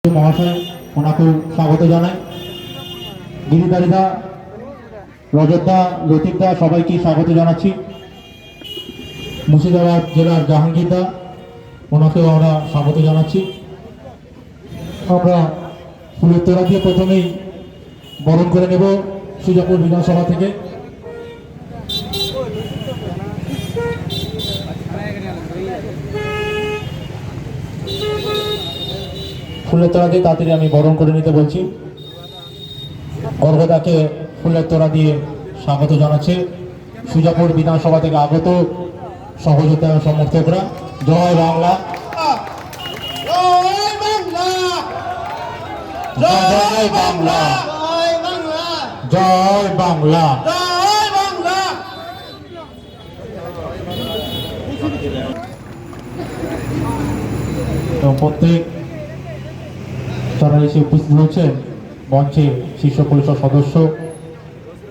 মহাশয় ওনাকেও স্বাগত জানাই। গিরিধারীদা, রজতদা, লতিফদা সবাইকে স্বাগত জানাচ্ছি। মুর্শিদাবাদ জেলার জাহাঙ্গীরদা, ওনাকেও আমরা স্বাগত জানাচ্ছি। আমরা ফুলের তোড়া দিয়ে প্রথমেই বরণ করে নেব সুজাপুর বিধানসভা থেকে। ফুলের তোড়া দিয়ে তাড়াতাড়ি আমি বরণ করে নিতে বলছি। গর্গদাকে ফুলের তোড়া দিয়ে স্বাগত জানাচ্ছে সুজাপুর বিধানসভা থেকে আগত সহযোগিতা সমর্থকরা। জয় বাংলা, জয় বাংলা, জয় বাংলা, জয় বাংলা, জয় বাংলা। জয় বাংলা। এবং প্রত্যেক যারা এসে উপস্থিত হয়েছেন মঞ্চে শীর্ষ পরিষদ সদস্য